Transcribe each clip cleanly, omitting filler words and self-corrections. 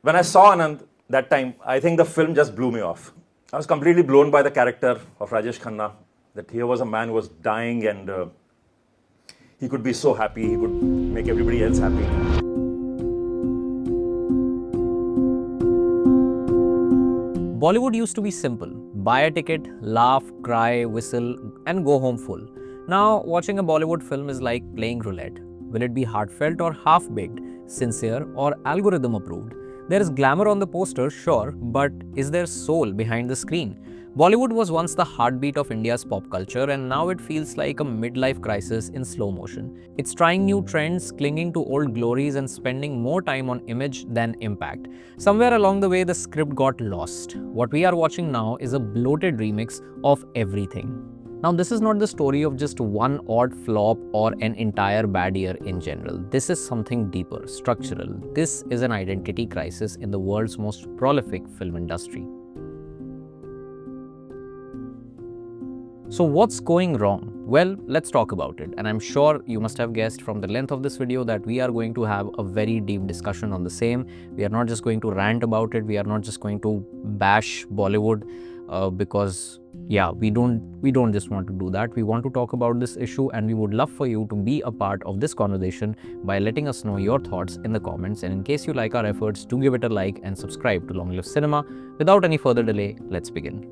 When I saw Anand that time, I think the film just blew me off. I was completely blown by the character of Rajesh Khanna, that here was a man who was dying and he could be so happy, he could make everybody else happy. Bollywood used to be simple. Buy a ticket, laugh, cry, whistle, and go home full. Now, watching a Bollywood film is like playing roulette. Will it be heartfelt or half-baked, sincere or algorithm approved? There is glamour on the poster, sure, but is there soul behind the screen? Bollywood was once the heartbeat of India's pop culture, and now it feels like a midlife crisis in slow motion. It's trying new trends, clinging to old glories, and spending more time on image than impact. Somewhere along the way, the script got lost. What we are watching now is a bloated remix of everything. Now, this is not the story of just one odd flop or an entire bad year in general. This is something deeper, structural. This is an identity crisis in the world's most prolific film industry. So what's going wrong? Well, let's talk about it. And I'm sure you must have guessed from the length of this video that we are going to have a very deep discussion on the same. We are not just going to rant about it. We are not just going to bash Bollywood because we don't just want to do that. We want to talk about this issue, and we would love for you to be a part of this conversation by letting us know your thoughts in the comments. And in case you like our efforts, do give it a like and subscribe to Long Live Cinema. Without any further delay, let's begin.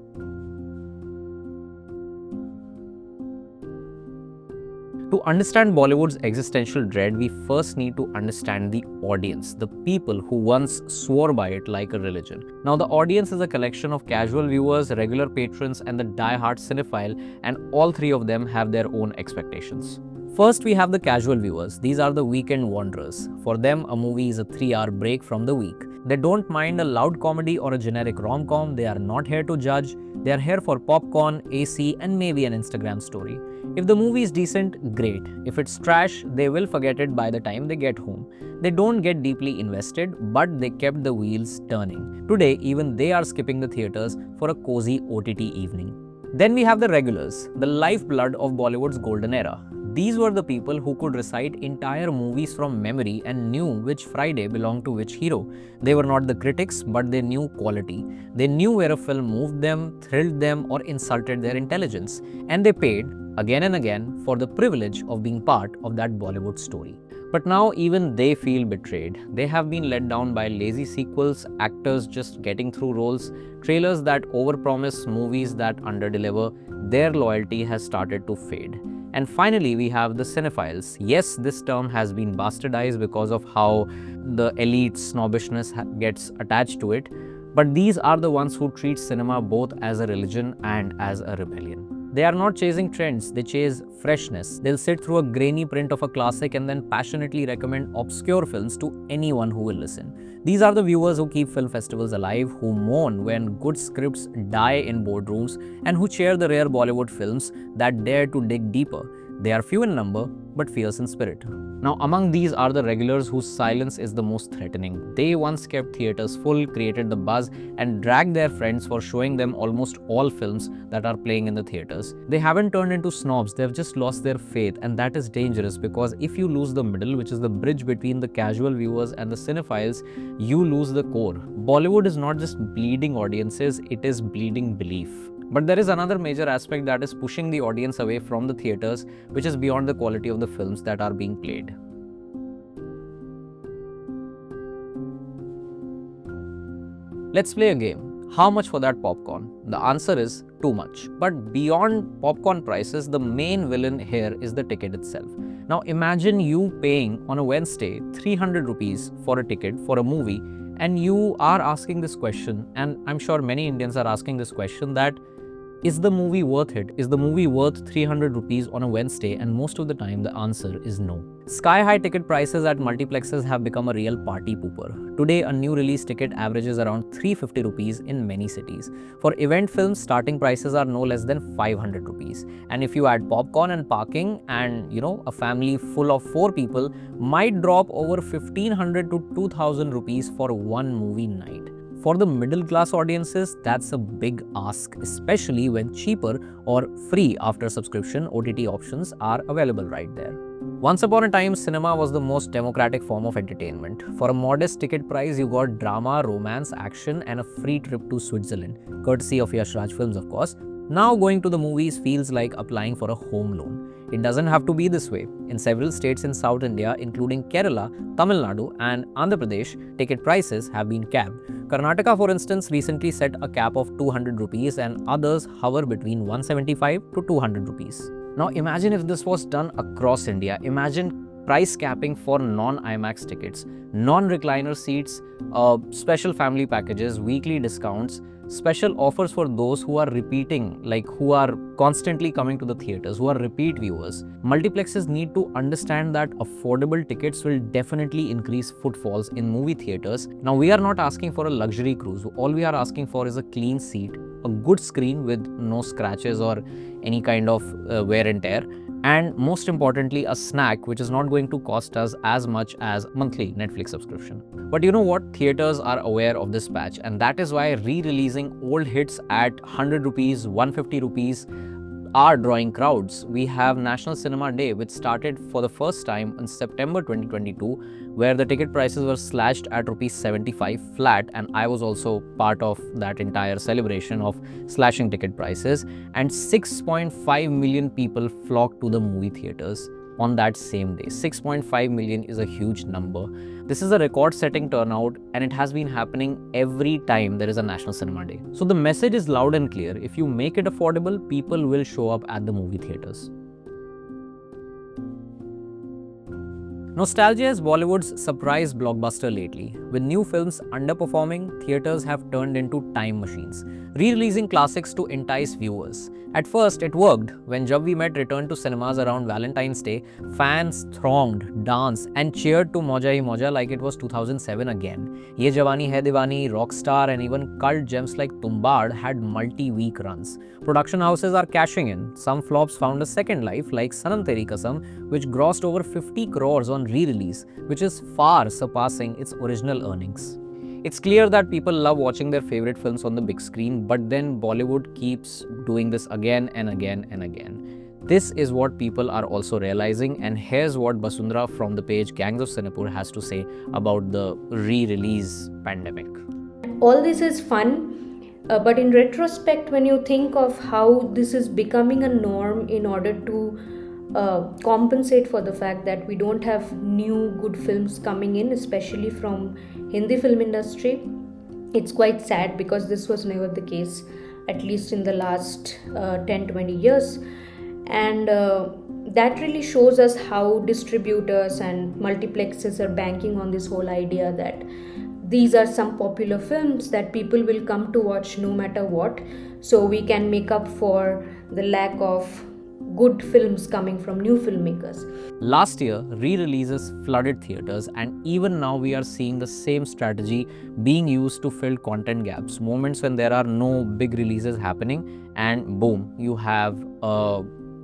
To understand Bollywood's existential dread, we first need to understand the audience, the people who once swore by it like a religion. Now, the audience is a collection of casual viewers, regular patrons, and the die-hard cinephile, and all three of them have their own expectations. First, we have the casual viewers. These are the weekend wanderers. For them, a movie is a 3-hour break from the week. They don't mind a loud comedy or a generic rom-com. They are not here to judge. They are here for popcorn, AC, and maybe an Instagram story. If the movie is decent, great. If it's trash, they will forget it by the time they get home. They don't get deeply invested, but they kept the wheels turning. Today, even they are skipping the theaters for a cozy OTT evening. Then we have the regulars, the lifeblood of Bollywood's golden era. These were the people who could recite entire movies from memory and knew which Friday belonged to which hero. They were not the critics, but they knew quality. They knew where a film moved them, thrilled them, or insulted their intelligence. And they paid, again and again, for the privilege of being part of that Bollywood story. But now even they feel betrayed. They have been let down by lazy sequels, actors just getting through roles, trailers that overpromise, movies that underdeliver. Their loyalty has started to fade. And finally, we have the cinephiles. Yes, this term has been bastardized because of how the elite snobbishness gets attached to it. But these are the ones who treat cinema both as a religion and as a rebellion. They are not chasing trends, they chase freshness. They'll sit through a grainy print of a classic and then passionately recommend obscure films to anyone who will listen. These are the viewers who keep film festivals alive, who mourn when good scripts die in boardrooms, and who cheer the rare Bollywood films that dare to dig deeper. They are few in number, but fierce in spirit. Now, among these are the regulars whose silence is the most threatening. They once kept theaters full, created the buzz, and dragged their friends for showing them almost all films that are playing in the theaters. They haven't turned into snobs, they've just lost their faith, and that is dangerous because if you lose the middle, which is the bridge between the casual viewers and the cinephiles, you lose the core. Bollywood is not just bleeding audiences, it is bleeding belief. But there is another major aspect that is pushing the audience away from the theaters, which is beyond the quality of the films that are being played. Let's play a game. How much for that popcorn? The answer is too much. But beyond popcorn prices, the main villain here is the ticket itself. Now imagine you paying on a Wednesday 300 rupees for a ticket for a movie, and you are asking this question, and I'm sure many Indians are asking this question, that is the movie worth it? Is the movie worth 300 rupees on a Wednesday? And most of the time, the answer is no. Sky-high ticket prices at multiplexes have become a real party pooper. Today, a new release ticket averages around 350 rupees in many cities. For event films, starting prices are no less than 500 rupees. And if you add popcorn and parking and, a family full of 4 people might drop over 1500 to 2000 rupees for one movie night. For the middle class audiences, that's a big ask, especially when cheaper or free after subscription OTT options are available right there. Once upon a time, cinema was the most democratic form of entertainment. For a modest ticket price, you got drama, romance, action, and a free trip to Switzerland, courtesy of Yash Raj Films, of course. Now, going to the movies feels like applying for a home loan. It doesn't have to be this way. In several states in South India, including Kerala, Tamil Nadu, and Andhra Pradesh, ticket prices have been capped. Karnataka, for instance, recently set a cap of 200 rupees, and others hover between 175 to 200 rupees. Now imagine if this was done across India. Imagine price capping for non-IMAX tickets, non-recliner seats, special family packages, weekly discounts, special offers for those who are repeating, like who are constantly coming to the theaters, who are repeat viewers. Multiplexes need to understand that affordable tickets will definitely increase footfalls in movie theaters. Now we are not asking for a luxury cruise. All we are asking for is a clean seat, a good screen with no scratches or any kind of wear and tear, and most importantly, a snack which is not going to cost us as much as monthly Netflix subscription. But you know what? Theaters are aware of this patch, and that is why re-releasing old hits at 100 rupees, 150 rupees are drawing crowds. We have National Cinema Day, which started for the first time in September 2022, where the ticket prices were slashed at rupees 75 flat, and I was also part of that entire celebration of slashing ticket prices, and 6.5 million people flocked to the movie theaters on that same day. 6.5 million is a huge number. This is a record-setting turnout, and it has been happening every time there is a National Cinema Day. So the message is loud and clear. If you make it affordable, people will show up at the movie theaters. Nostalgia is Bollywood's surprise blockbuster lately. With new films underperforming, theaters have turned into time machines, re-releasing classics to entice viewers. At first, it worked. When Jab We Met returned to cinemas around Valentine's Day, fans thronged, danced, and cheered to Moja Hi Moja like it was 2007 again. Ye Jawani Hai Diwani, Rockstar, and even cult gems like Tumbad had multi-week runs. Production houses are cashing in. Some flops found a second life, like Sanam Teri Kasam, which grossed over 50 crores on re-release, which is far surpassing its original earnings. It's clear that people love watching their favorite films on the big screen, but then Bollywood keeps doing this again and again and again. This is what people are also realizing, and here's what Basundhara from the page Gangs of Sinapur has to say about the re-release pandemic. All this is fun, but in retrospect, when you think of how this is becoming a norm in order to compensate for the fact that we don't have new good films coming in, especially from Hindi film industry, it's quite sad because this was never the case, at least in the last 10-20 years. And that really shows us how distributors and multiplexes are banking on this whole idea that these are some popular films that people will come to watch no matter what, so we can make up for the lack of good films coming from new filmmakers. Last year, re-releases flooded theaters, and even now we are seeing the same strategy being used to fill content gaps. Moments when there are no big releases happening, and boom, you have a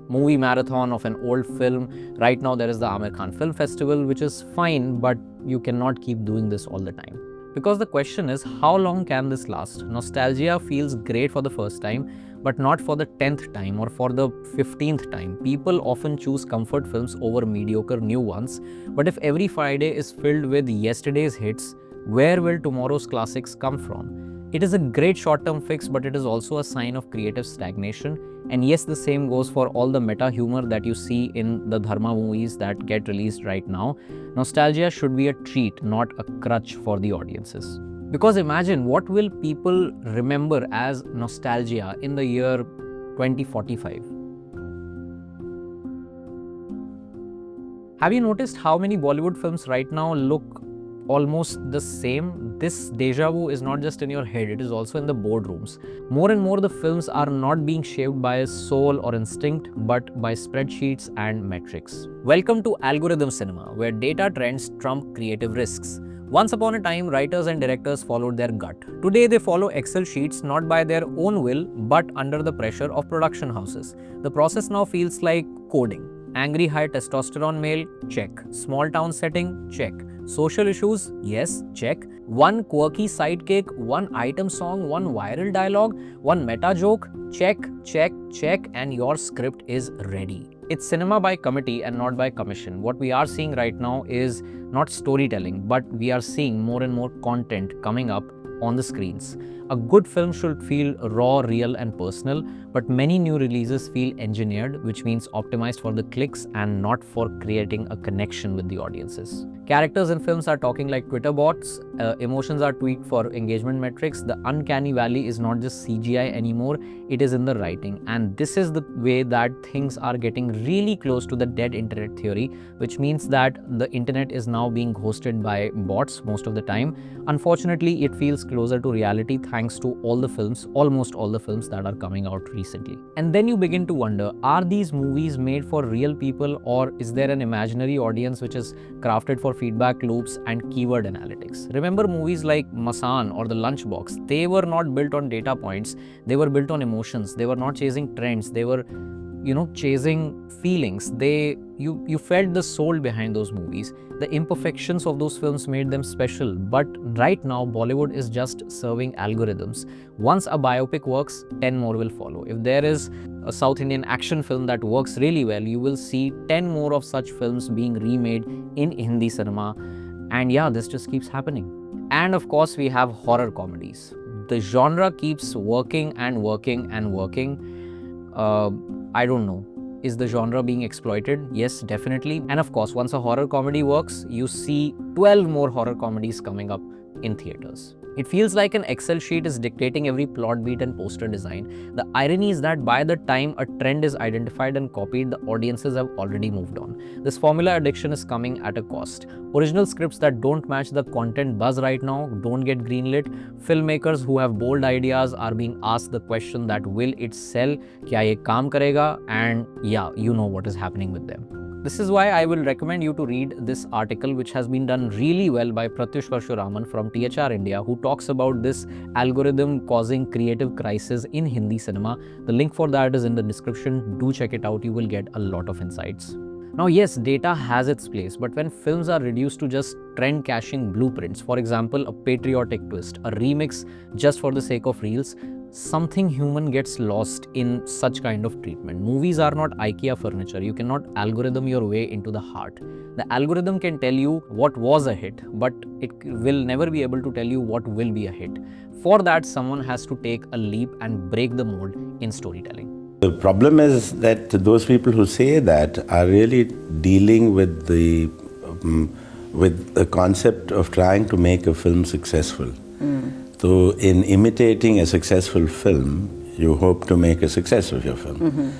movie marathon of an old film. Right now there is the Amir Khan Film Festival, which is fine, but you cannot keep doing this all the time. Because the question is, how long can this last? Nostalgia feels great for the first time, but not for the 10th time or for the 15th time. People often choose comfort films over mediocre new ones. But if every Friday is filled with yesterday's hits, where will tomorrow's classics come from? It is a great short-term fix, but it is also a sign of creative stagnation. And yes, the same goes for all the meta humor that you see in the Dharma movies that get released right now. Nostalgia should be a treat, not a crutch for the audiences. Because imagine, what will people remember as nostalgia in the year 2045? Have you noticed how many Bollywood films right now look almost the same? This deja vu is not just in your head, it is also in the boardrooms. More and more the films are not being shaped by soul or instinct, but by spreadsheets and metrics. Welcome to Algorithmic Cinema, where data trends trump creative risks. Once upon a time, writers and directors followed their gut. Today, they follow Excel sheets not by their own will, but under the pressure of production houses. The process now feels like coding. Angry high testosterone male? Check. Small town setting? Check. Social issues? Yes, check. One quirky sidekick, one item song, one viral dialogue, one meta joke? Check, check, check, and your script is ready. It's cinema by committee and not by commission. What we are seeing right now is not storytelling, but we are seeing more and more content coming up on the screens. A good film should feel raw, real, and personal, but many new releases feel engineered, which means optimized for the clicks and not for creating a connection with the audiences. Characters in films are talking like Twitter bots, emotions are tweaked for engagement metrics. The uncanny valley is not just CGI anymore, it is in the writing. And this is the way that things are getting really close to the dead internet theory, which means that the internet is now being hosted by bots most of the time. Unfortunately, it feels closer to reality thanks to all the films, almost all the films that are coming out recently. And then you begin to wonder, are these movies made for real people, or is there an imaginary audience which is crafted for feedback loops and keyword analytics? Remember movies like Masan or The Lunchbox? They were not built on data points, they were built on emotions. They were not chasing trends, they were chasing feelings. You felt the soul behind those movies. The imperfections of those films made them special. But right now, Bollywood is just serving algorithms. Once a biopic works, 10 more will follow. If there is a South Indian action film that works really well, you will see 10 more of such films being remade in Hindi cinema. And yeah, this just keeps happening. And of course, we have horror comedies. The genre keeps working and working and working. I don't know. Is the genre being exploited? Yes, definitely. And of course, once a horror comedy works, you see 12 more horror comedies coming up in theaters. It feels like an Excel sheet is dictating every plot beat and poster design. The irony is that by the time a trend is identified and copied, the audiences have already moved on. This formula addiction is coming at a cost. Original scripts that don't match the content buzz right now don't get greenlit. Filmmakers who have bold ideas are being asked the question that will it sell? Kya ye kaam karega? And yeah, you know what is happening with them. This is why I will recommend you to read this article, which has been done really well by Pratyush Parshuraman from THR India, who talks about this algorithm causing creative crisis in Hindi cinema. The link for that is in the description. Do check it out. You will get a lot of insights. Now, yes, data has its place, but when films are reduced to just trend caching blueprints, for example, a patriotic twist, a remix just for the sake of reels, something human gets lost in such kind of treatment. Movies are not IKEA furniture. You cannot algorithm your way into the heart. The algorithm can tell you what was a hit, but it will never be able to tell you what will be a hit. For that, someone has to take a leap and break the mold in storytelling. The problem is that those people who say that are really dealing with the concept of trying to make a film successful. So in imitating a successful film, you hope to make a success of your film.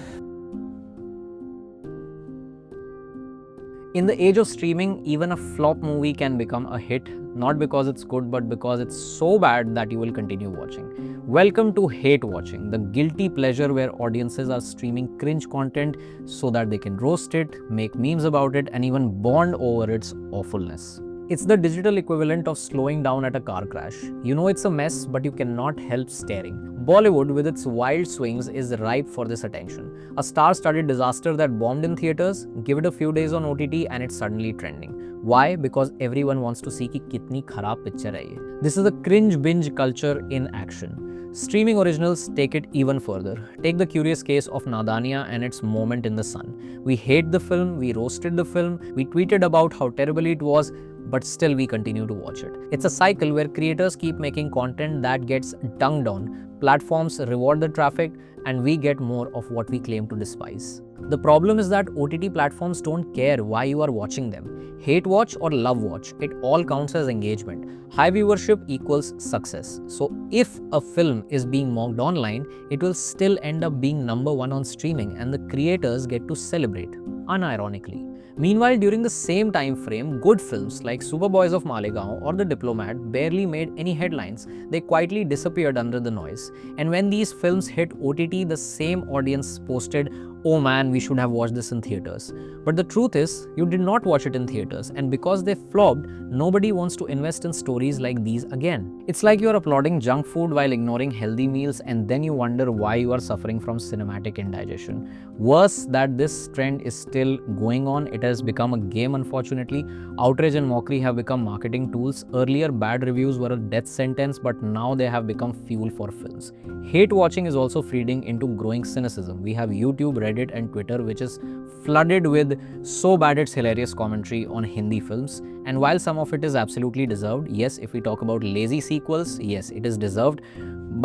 In the age of streaming, even a flop movie can become a hit, not because it's good, but because it's so bad that you will continue watching. Welcome to hate watching, the guilty pleasure where audiences are streaming cringe content so that they can roast it, make memes about it, and even bond over its awfulness. It's the digital equivalent of slowing down at a car crash. You know it's a mess, but you cannot help staring. Bollywood, with its wild swings, is ripe for this attention. A star-studded disaster that bombed in theaters, give it a few days on OTT and it's suddenly trending. Why? Because everyone wants to see ki kitni kharab picture hai ye. This is the cringe binge culture in action. Streaming originals take it even further. Take the curious case of Nadania and its moment in the sun. We hate the film, we roasted the film, we tweeted about how terrible it was, but still we continue to watch it. It's a cycle where creators keep making content that gets dunked on, platforms reward the traffic, and we get more of what we claim to despise. The problem is that OTT platforms don't care why you are watching them. Hate watch or love watch, it all counts as engagement. High viewership equals success. So if a film is being mocked online, it will still end up being #1 on streaming, and the creators get to celebrate, unironically. Meanwhile, during the same time frame, good films like Superboys of Malegaon or The Diplomat barely made any headlines. They quietly disappeared under the noise. And when these films hit OTT, the same audience posted, "Oh man, we should have watched this in theaters." But the truth is, you did not watch it in theaters, and because they flopped, nobody wants to invest in stories like these again. It's like you're applauding junk food while ignoring healthy meals, and then you wonder why you are suffering from cinematic indigestion. Worse, that this trend is still going on. It has become a game, unfortunately. Outrage and mockery have become marketing tools. Earlier, bad reviews were a death sentence, but now they have become fuel for films. Hate watching is also feeding into growing cynicism. We have YouTube, Reddit and Twitter, which is flooded with so bad it's hilarious commentary on Hindi films. And while some of it is absolutely deserved, yes, if we talk about lazy sequels, yes, it is deserved,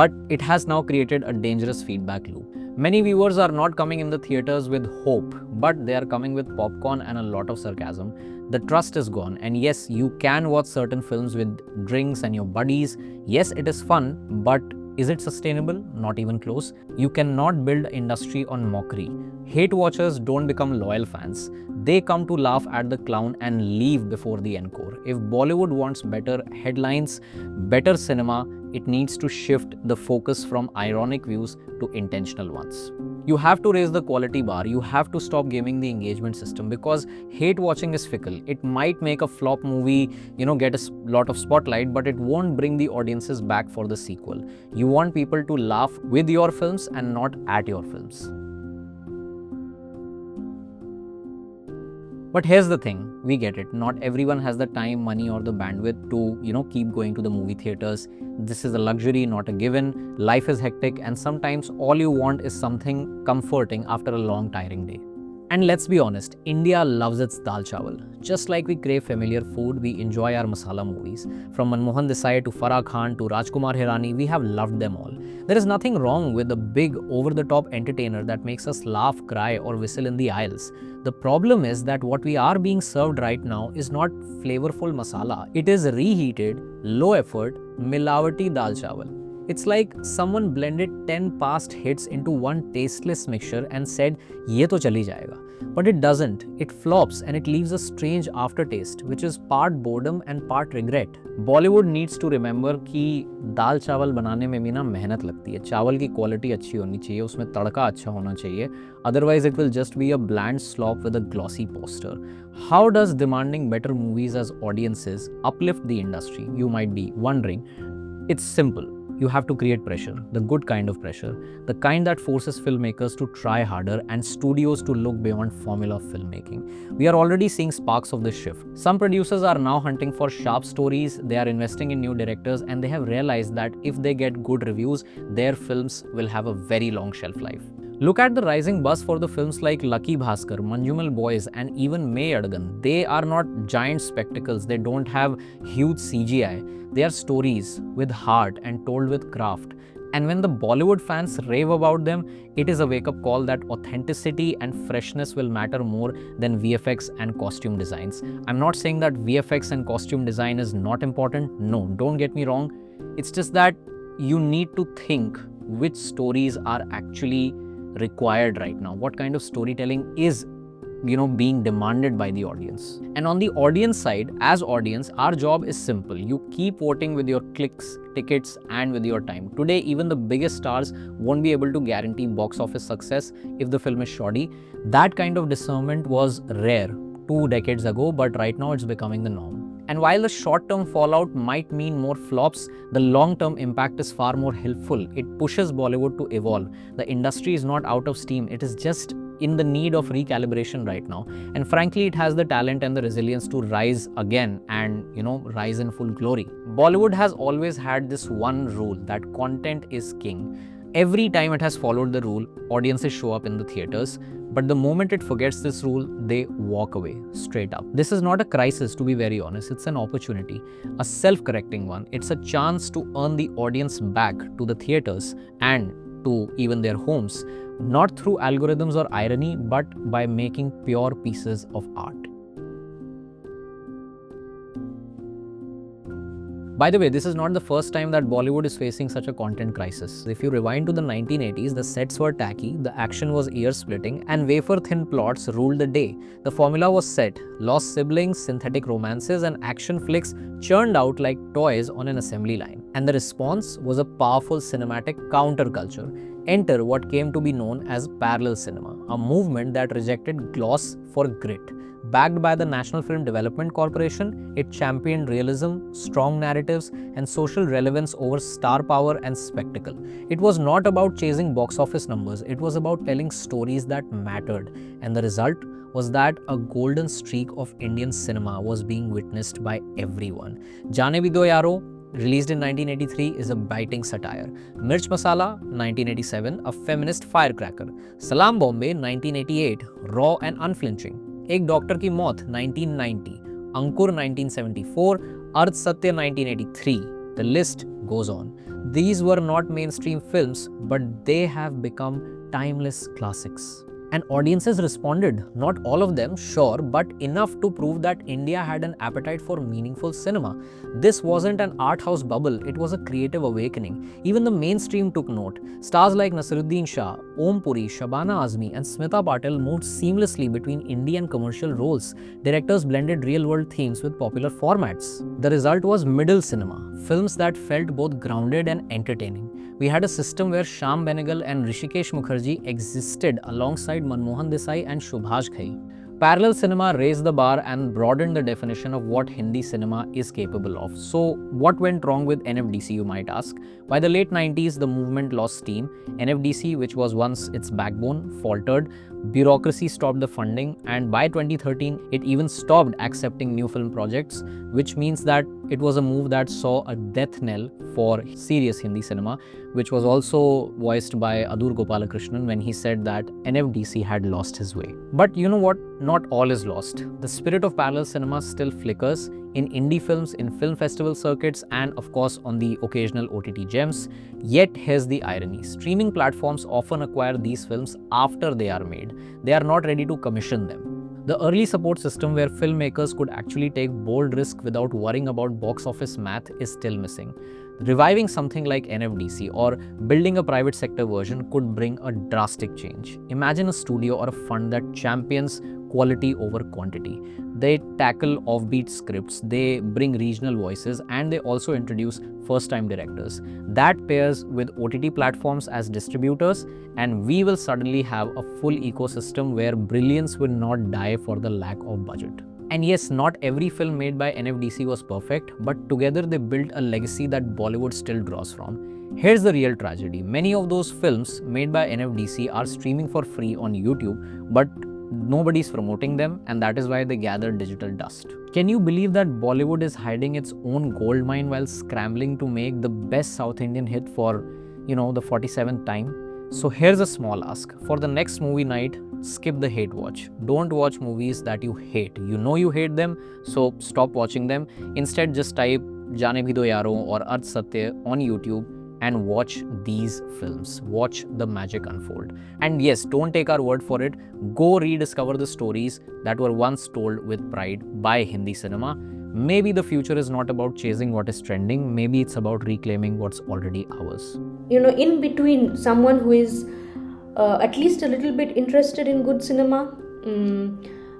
but it has now created a dangerous feedback loop. Many viewers are not coming in the theaters with hope, but they are coming with popcorn and a lot of sarcasm. The trust is gone, and yes, you can watch certain films with drinks and your buddies. Yes, it is fun, but is it sustainable? Not even close. You cannot build industry on mockery. Hate watchers don't become loyal fans. They come to laugh at the clown and leave before the encore. If Bollywood wants better headlines, better cinema, it needs to shift the focus from ironic views to intentional ones. You have to raise the quality bar. You have to stop gaming the engagement system, because hate watching is fickle. It might make a flop movie, get a lot of spotlight, but it won't bring the audiences back for the sequel. You want people to laugh with your films and not at your films. But here's the thing, we get it. Not everyone has the time, money or the bandwidth to, keep going to the movie theaters. This is a luxury, not a given. Life is hectic, and sometimes all you want is something comforting after a long, tiring day. And let's be honest, India loves its dal chawal. Just like we crave familiar food, we enjoy our masala movies. From Manmohan Desai to Farah Khan to Rajkumar Hirani, we have loved them all. There is nothing wrong with a big, over-the-top entertainer that makes us laugh, cry or whistle in the aisles. The problem is that what we are being served right now is not flavorful masala. It is reheated, low-effort, milavati dal chawal. It's like someone blended 10 past hits into one tasteless mixture and said, "Ye to chali jayega." But it doesn't. It flops and it leaves a strange aftertaste, which is part boredom and part regret. Bollywood needs to remember कि दाल चावल बनाने में भी ना मेहनत लगती है. चावल की क्वालिटी अच्छी होनी चाहिए, उसमें तड़का अच्छा होना चाहिए. Otherwise, it will just be a bland slop with a glossy poster. How does demanding better movies as audiences uplift the industry? You might be wondering. It's simple. You have to create pressure, the good kind of pressure, the kind that forces filmmakers to try harder and studios to look beyond formula filmmaking. We are already seeing sparks of this shift. Some producers are now hunting for sharp stories, they are investing in new directors, and they have realized that if they get good reviews, their films will have a very long shelf life. Look at the rising buzz for the films like Lucky Bhaskar, Manjumal Boys and even May Adagan. They are not giant spectacles, they don't have huge CGI. They are stories with heart and told with craft. And when the Bollywood fans rave about them, it is a wake-up call that authenticity and freshness will matter more than VFX and costume designs. I'm not saying that VFX and costume design is not important. No, don't get me wrong. It's just that you need to think which stories are actually required right now. What kind of storytelling is being demanded by the audience. And on the audience side, as audience, our job is simple. You keep voting with your clicks, tickets and with your time. Today, even the biggest stars won't be able to guarantee box office success if the film is shoddy. That kind of discernment was rare 2 decades ago, but right now it's becoming the norm. And while the short-term fallout might mean more flops, the long-term impact is far more helpful. It pushes Bollywood to evolve. The industry is not out of steam. It is just in the need of recalibration right now. And frankly, it has the talent and the resilience to rise again and, rise in full glory. Bollywood has always had this one rule that content is king. Every time it has followed the rule, audiences show up in the theaters. But the moment it forgets this rule, they walk away, straight up. This is not a crisis, to be very honest. It's an opportunity, a self-correcting one. It's a chance to earn the audience back to the theaters and to even their homes, not through algorithms or irony, but by making pure pieces of art. By the way, this is not the first time that Bollywood is facing such a content crisis. If you rewind to the 1980s, the sets were tacky, the action was ear-splitting, and wafer-thin plots ruled the day. The formula was set: lost siblings, synthetic romances, and action flicks churned out like toys on an assembly line. And the response was a powerful cinematic counterculture. Enter what came to be known as parallel cinema, a movement that rejected gloss for grit. Backed by the National Film Development Corporation, it championed realism, strong narratives, and social relevance over star power and spectacle. It was not about chasing box office numbers, it was about telling stories that mattered. And the result was that a golden streak of Indian cinema was being witnessed by everyone. Jaane Bhi Do Yaro released in 1983, is a biting satire. Mirch Masala, 1987, a feminist firecracker. Salam Bombay, 1988, raw and unflinching. Ek Doctor Ki Maut, 1990, Ankur, 1974, Arth Satya, 1983. The list goes on. These were not mainstream films, but they have become timeless classics. And audiences responded, not all of them, sure, but enough to prove that India had an appetite for meaningful cinema. This wasn't an art house bubble, it was a creative awakening. Even the mainstream took note. Stars like Naseeruddin Shah, Om Puri, Shabana Azmi and Smita Patel moved seamlessly between indie and commercial roles. Directors blended real-world themes with popular formats. The result was middle cinema, films that felt both grounded and entertaining. We had a system where Shyam Benegal and Rishikesh Mukherjee existed alongside Manmohan Desai and Subhash Ghai. Parallel cinema raised the bar and broadened the definition of what Hindi cinema is capable of. So, what went wrong with NFDC, you might ask? By the late 90s, the movement lost steam. NFDC, which was once its backbone, faltered. Bureaucracy stopped the funding, and by 2013, it even stopped accepting new film projects, which means that it was a move that saw a death knell for serious Hindi cinema, which was also voiced by Adur Gopalakrishnan when he said that NFDC had lost his way. But you know what? Not all is lost. The spirit of parallel cinema still flickers in indie films, in film festival circuits, and of course on the occasional OTT gems. Yet here's the irony. Streaming platforms often acquire these films after they are made. They are not ready to commission them. The early support system where filmmakers could actually take bold risk without worrying about box office math is still missing. Reviving something like NFDC or building a private sector version could bring a drastic change. Imagine a studio or a fund that champions quality over quantity. They tackle offbeat scripts, they bring regional voices, and they also introduce first-time directors. That pairs with OTT platforms as distributors, and we will suddenly have a full ecosystem where brilliance will not die for the lack of budget. And yes, not every film made by NFDC was perfect, but together they built a legacy that Bollywood still draws from. Here's the real tragedy. Many of those films made by NFDC are streaming for free on YouTube, but nobody's promoting them, and that is why they gather digital dust. Can you believe that Bollywood is hiding its own gold mine while scrambling to make the best South Indian hit for, the 47th time? So here's a small ask. For the next movie night, skip the hate watch. Don't watch movies that you hate. You know you hate them, so stop watching them. Instead, just type Jaane Bhi Do Yaro or Arth Satya on YouTube and watch these films. Watch the magic unfold. And yes, don't take our word for it. Go rediscover the stories that were once told with pride by Hindi cinema. Maybe the future is not about chasing what is trending. Maybe it's about reclaiming what's already ours. In between someone who is at least a little bit interested in good cinema,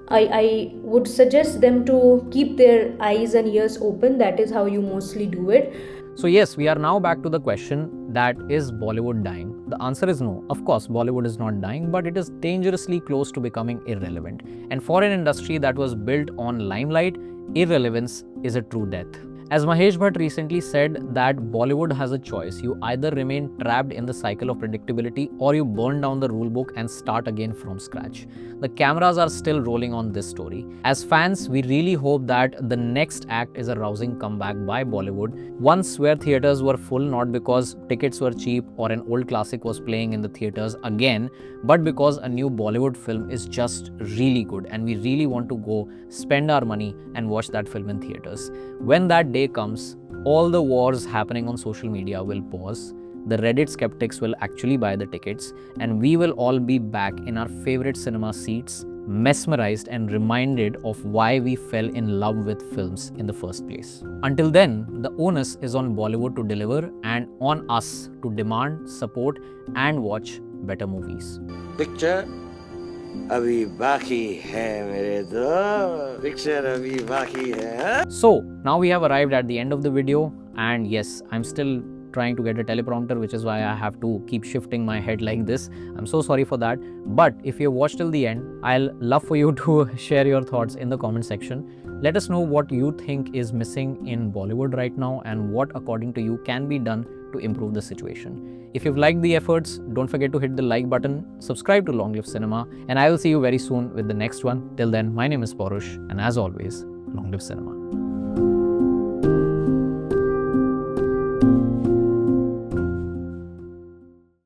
I would suggest them to keep their eyes and ears open. That is how you mostly do it. So yes, we are now back to the question that is Bollywood dying? The answer is no. Of course, Bollywood is not dying, but it is dangerously close to becoming irrelevant. And for an industry that was built on limelight, irrelevance is a true death. As Mahesh Bhatt recently said that Bollywood has a choice. You either remain trapped in the cycle of predictability or you burn down the rulebook and start again from scratch. The cameras are still rolling on this story. As fans, we really hope that the next act is a rousing comeback by Bollywood. Once where theatres were full not because tickets were cheap or an old classic was playing in the theatres again, but because a new Bollywood film is just really good and we really want to go spend our money and watch that film in theatres. When that day comes, all the wars happening on social media will pause, the Reddit skeptics will actually buy the tickets, and we will all be back in our favorite cinema seats, mesmerized and reminded of why we fell in love with films in the first place. Until then, the onus is on Bollywood to deliver and on us to demand, support and watch better movies. Picture अभी बाकी है मेरे दो picture अभी बाकी है. So now we have arrived at the end of the video, and yes, I'm still trying to get a teleprompter, which is why I have to keep shifting my head like this. I'm so sorry for that. But if you watched till the end, I'll love for you to share your thoughts in the comment section. Let us know what you think is missing in Bollywood right now and what according to you can be done to improve the situation. If you've liked the efforts, don't forget to hit the like button, subscribe to Long Live Cinema, and I will see you very soon with the next one. Till then, my name is Porush, and as always, Long Live Cinema.